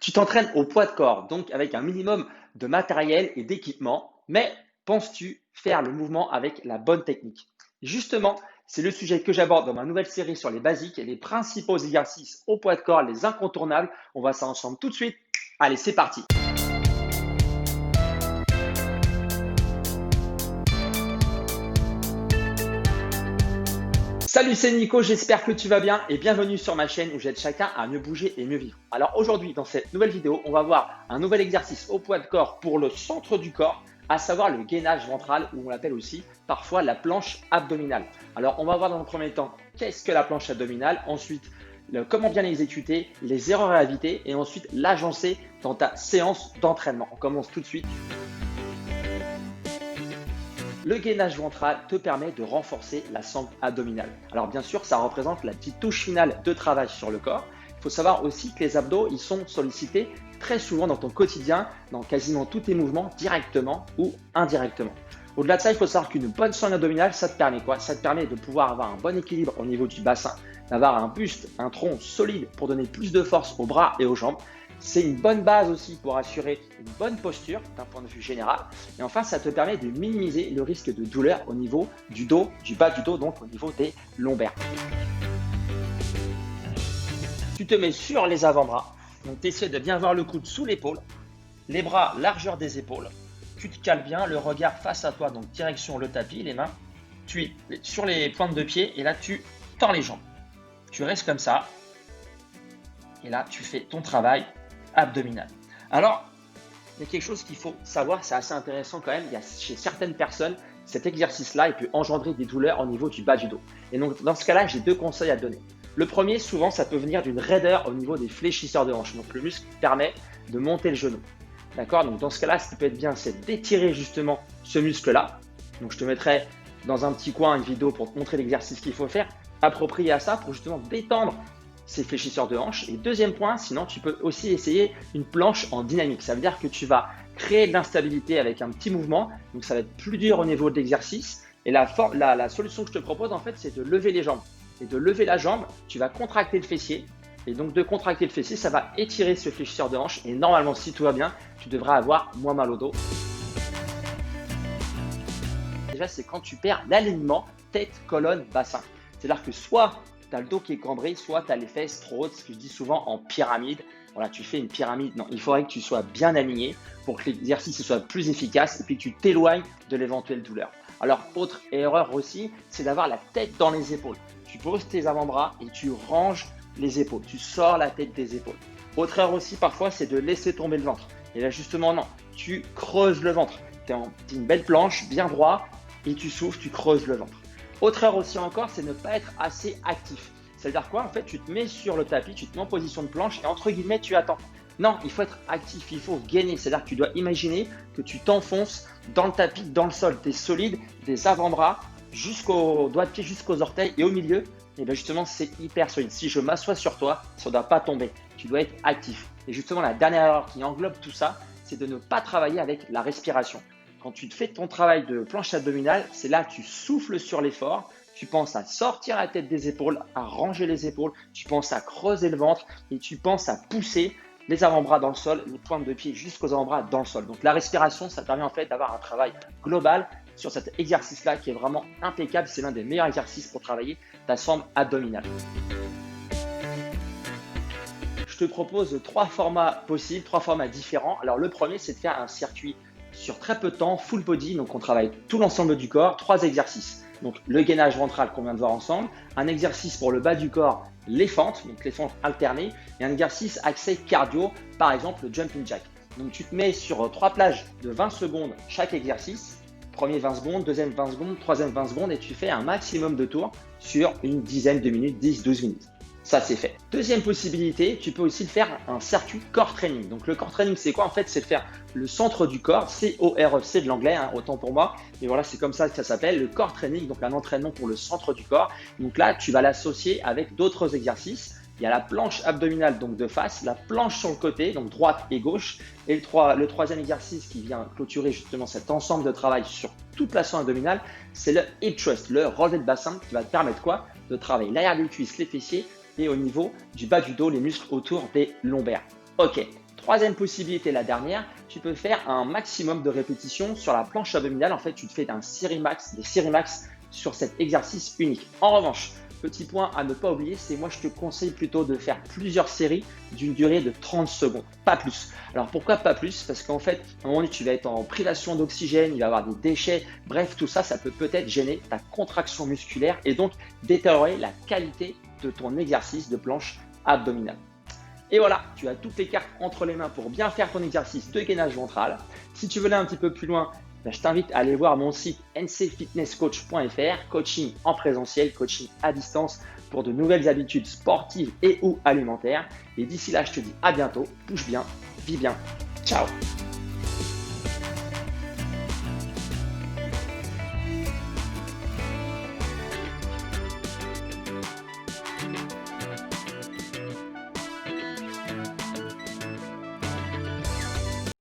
Tu t'entraînes au poids de corps, donc avec un minimum de matériel et d'équipement, mais penses-tu faire le mouvement avec la bonne technique? Justement, c'est le sujet que j'aborde dans ma nouvelle série sur les basiques et les principaux exercices au poids de corps, les incontournables. On voit ça ensemble tout de suite. Allez, c'est parti! Salut, c'est Nico, j'espère que tu vas bien et bienvenue sur ma chaîne où j'aide chacun à mieux bouger et mieux vivre. Alors aujourd'hui, dans cette nouvelle vidéo, on va voir un nouvel exercice au poids de corps pour le centre du corps, à savoir le gainage ventral ou on l'appelle aussi parfois la planche abdominale. Alors on va voir dans le premier temps qu'est-ce que la planche abdominale, ensuite comment bien l'exécuter, les erreurs à éviter et ensuite l'agencer dans ta séance d'entraînement. On commence tout de suite. Le gainage ventral te permet de renforcer la sangle abdominale. Alors bien sûr, ça représente la petite touche finale de travail sur le corps. Il faut savoir aussi que les abdos, ils sont sollicités très souvent dans ton quotidien, dans quasiment tous tes mouvements, directement ou indirectement. Au-delà de ça, il faut savoir qu'une bonne sangle abdominale, ça te permet quoi? Ça te permet de pouvoir avoir un bon équilibre au niveau du bassin, d'avoir un buste, un tronc solide pour donner plus de force aux bras et aux jambes. C'est une bonne base aussi pour assurer une bonne posture d'un point de vue général. Et enfin, ça te permet de minimiser le risque de douleur au niveau du dos, du bas du dos, donc au niveau des lombaires. Tu te mets sur les avant-bras. Donc, tu essaies de bien avoir le coude sous l'épaule, les bras largeur des épaules. Tu te cales bien, le regard face à toi, donc direction le tapis, les mains. Tu es sur les pointes de pied et là, tu tends les jambes. Tu restes comme ça. Et là, tu fais ton travail abdominal. Alors, il y a quelque chose qu'il faut savoir, c'est assez intéressant quand même. Il y a chez certaines personnes, cet exercice-là, il peut engendrer des douleurs au niveau du bas du dos. Et donc, dans ce cas-là, j'ai deux conseils à te donner. Le premier, souvent, ça peut venir d'une raideur au niveau des fléchisseurs de hanche. Donc, le muscle permet de monter le genou. D'accord? Donc, dans ce cas-là, ce qui peut être bien, c'est d'étirer justement ce muscle-là. Donc, je te mettrai dans un petit coin une vidéo pour te montrer l'exercice qu'il faut faire, approprié à ça pour justement détendre ces fléchisseurs de hanche. Et deuxième point, sinon tu peux aussi essayer une planche en dynamique. Ça veut dire que tu vas créer de l'instabilité avec un petit mouvement, donc ça va être plus dur au niveau de l'exercice. Et la solution que je te propose en fait, c'est de lever les jambes. Et de lever la jambe, tu vas contracter le fessier. Et donc de contracter le fessier, ça va étirer ce fléchisseur de hanche. Et normalement, si tout va bien, tu devras avoir moins mal au dos. Déjà, c'est quand tu perds l'alignement tête, colonne, bassin. C'est-à-dire que soit tu as le dos qui est cambré, soit tu as les fesses trop hautes, ce que je dis souvent en pyramide. Voilà, tu fais une pyramide. Non, il faudrait que tu sois bien aligné pour que l'exercice soit plus efficace et puis que tu t'éloignes de l'éventuelle douleur. Alors, autre erreur aussi, c'est d'avoir la tête dans les épaules. Tu poses tes avant-bras et tu ranges les épaules. Tu sors la tête des épaules. Autre erreur aussi, parfois, c'est de laisser tomber le ventre. Et là, justement, non. Tu creuses le ventre. Tu as une belle planche, bien droit, et tu souffles, tu creuses le ventre. Autre erreur aussi encore, c'est ne pas être assez actif. C'est-à-dire quoi? En fait, tu te mets sur le tapis, tu te mets en position de planche et entre guillemets, tu attends. Non, il faut être actif, il faut gainer. C'est-à-dire que tu dois imaginer que tu t'enfonces dans le tapis, dans le sol. Tu es solide, des avant-bras jusqu'aux doigts de pied, jusqu'aux orteils et au milieu, et bien justement, c'est hyper solide. Si je m'assois sur toi, ça ne doit pas tomber. Tu dois être actif. Et justement, la dernière erreur qui englobe tout ça, c'est de ne pas travailler avec la respiration. Quand tu te fais ton travail de planche abdominale, c'est là que tu souffles sur l'effort, tu penses à sortir la tête des épaules, à ranger les épaules, tu penses à creuser le ventre et tu penses à pousser les avant-bras dans le sol, les pointes de pied jusqu'aux avant-bras dans le sol. Donc la respiration, ça permet en fait d'avoir un travail global sur cet exercice-là qui est vraiment impeccable. C'est l'un des meilleurs exercices pour travailler ta sangle abdominale. Je te propose trois formats possibles, trois formats différents. Alors le premier, c'est de faire un circuit sur très peu de temps, full body, donc on travaille tout l'ensemble du corps, trois exercices. Donc le gainage ventral qu'on vient de voir ensemble, un exercice pour le bas du corps, les fentes, donc les fentes alternées, et un exercice axé cardio, par exemple le jumping jack. Donc tu te mets sur trois plages de 20 secondes chaque exercice, premier 20 secondes, deuxième 20 secondes, troisième 20 secondes, et tu fais un maximum de tours sur une dizaine de minutes, 10-12 minutes. Ça, c'est fait. Deuxième possibilité, tu peux aussi faire un circuit core training. Donc, le core training, c'est quoi? En fait, c'est de faire le centre du corps, CORE, c'est de l'anglais, hein, autant pour moi. Mais voilà, c'est comme ça que ça s'appelle, le core training, donc un entraînement pour le centre du corps. Donc là, tu vas l'associer avec d'autres exercices. Il y a la planche abdominale, donc de face, la planche sur le côté, donc droite et gauche. Et le troisième exercice qui vient clôturer justement cet ensemble de travail sur toute la sangle abdominale, c'est le hip thrust, le relevé de bassin qui va te permettre quoi? De travailler l'arrière des cuisses, les fessiers, et au niveau du bas du dos, les muscles autour des lombaires. Ok, Troisième possibilité, la dernière, tu peux faire un maximum de répétitions sur la planche abdominale. En fait, tu te fais des séries max sur cet exercice unique. En revanche, petit point à ne pas oublier, c'est moi je te conseille plutôt de faire plusieurs séries d'une durée de 30 secondes, pas plus. Alors pourquoi pas plus? Parce qu'en fait, à un moment donné, tu vas être en privation d'oxygène, il va y avoir des déchets, bref, tout ça, ça peut peut-être gêner ta contraction musculaire et donc détériorer la qualité de ton exercice de planche abdominale. Et voilà, tu as toutes les cartes entre les mains pour bien faire ton exercice de gainage ventral. Si tu veux aller un petit peu plus loin, je t'invite à aller voir mon site ncfitnesscoach.fr, coaching en présentiel, coaching à distance pour de nouvelles habitudes sportives et ou alimentaires. Et d'ici là, je te dis à bientôt, bouge bien, vis bien, ciao.